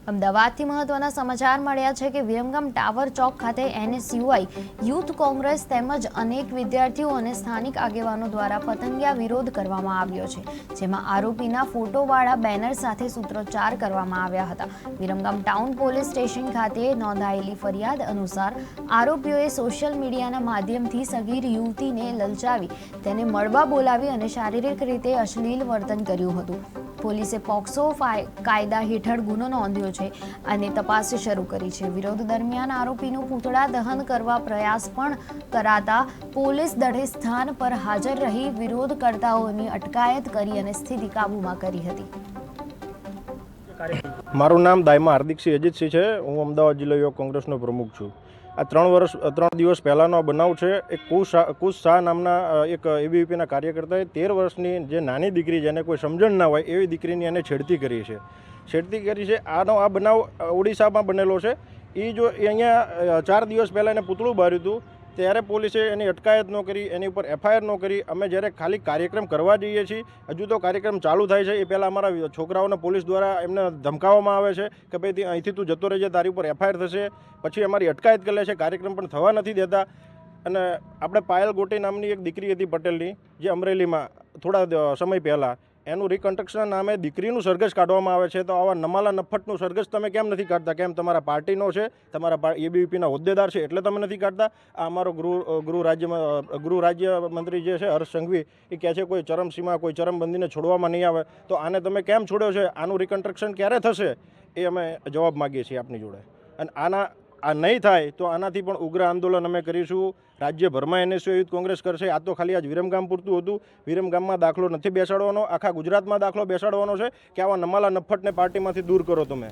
અમદાવાદથી મહત્વના સમાચાર મળ્યા છે કે વિરમગામ ટાવર ચોક ખાતે NSUI યુથ કોંગ્રેસ તેમજ અનેક વિદ્યાર્થીઓ અને સ્થાનિક આગેવાનો દ્વારા પતંગિયા વિરોધ કરવામાં આવ્યો છે, જેમાં આરોપીના ફોટોવાળા બેનર સાથે સૂત્રોચ્ચાર કરવામાં આવ્યા હતા। વિરમગામ ટાઉન પોલીસ સ્ટેશન ખાતે નોંધાયેલી ફરિયાદ અનુસાર આરોપીઓએ સોશિયલ મીડિયાના માધ્યમથી સગીર યુવતીને લલચાવી તેને મળવા બોલાવી અને શારીરિક રીતે અશ્લીલ વર્તન કર્યું હતું। પોલીસે પોક્સો કાયદા હેઠળ ગુનો નોંધ્યો છે અને તપાસ શરૂ કરી છે। વિરોધ દરમિયાન આરોપીનું પૂતળા દહન કરવા પ્રયાસ પણ કરાતા પોલીસ દળે સ્થાન પર હાજર રહી વિરોધકર્તાઓની અટકાયત કરી અને સ્થિતિ કાબૂમાં કરી હતી। મારું નામ દાયમા હાર્દિકસિંહ અજીતસિંહ છે। હું અમદાવાદ જિલ્લા યુવક કોંગ્રેસનો પ્રમુખ છું। આ 3 દિવસ પહેલાંનો બનાવ છે। એક કુશ શાહ નામના એક ABVPના કાર્યકર્તાએ 13 વર્ષની જે નાની દીકરી જેને કોઈ સમજણ ના હોય એવી દીકરીની એને છેડતી કરી છે। આ બનાવ ઓડિશામાં બનેલો છે। એ અહીંયા 4 દિવસ પહેલાં એને પૂતળું બાર્યું હતું, ત્યારે પોલીસે એની અટકાયત ન કરી, એની ઉપર FIR ન કરી। અમે જ્યારે ખાલી કાર્યક્રમ કરવા જઈએ છીએ, હજુ તો કાર્યક્રમ ચાલુ થાય છે એ પહેલાં અમારા છોકરાઓને પોલીસ દ્વારા એમને ધમકાવવામાં આવે છે કે ભાઈ અહીંથી તું જતો રહેજે, તારી ઉપર FIR થશે। પછી અમારી અટકાયત કરી લે છે, કાર્યક્રમ પણ થવા નથી દેતા। અને આપણે પાયલ ગોટી નામની એક દીકરી હતી પટેલની, જે અમરેલીમાં થોડા સમય પહેલાં એનું રિકન્સ્ટ્રક્શન નામે દીકરીનું સરઘસ કાઢવામાં આવે છે। તો આવા નમાલા નફ્ફટનું સરઘસ તમે કેમ નથી કાઢતા? કેમ તમારા પાર્ટીનો છે, તમારા ABVPના હોદ્દેદાર છે એટલે તમે નથી કાઢતા? આ અમારો ગૃહ રાજ્ય મંત્રી જે છે હર્ષ સંઘવી, એ કહે છે કોઈ ચરમસીમા, કોઈ ચરમબંધીને છોડવામાં નહીં આવે। તો આને તમે કેમ છોડ્યો છે? આનું રિકન્સ્ટ્રક્શન ક્યારે થશે એ અમે જવાબ માગીએ છીએ આપની જોડે। અને આ નહીં થાય તો આનાથી પણ ઉગ્ર આંદોલન અમે કરીશું। રાજ્યભરમાં NSUI યુથ કોંગ્રેસ કરશે। આ તો ખાલી આજ વિરમગામ પૂરતું હતું। વિરમગામમાં દાખલો નથી બેસાડવાનો, આખા ગુજરાતમાં દાખલો બેસાડવાનો છે કે આવા નમાલા નફ્ફટને પાર્ટીમાંથી દૂર કરો તમે।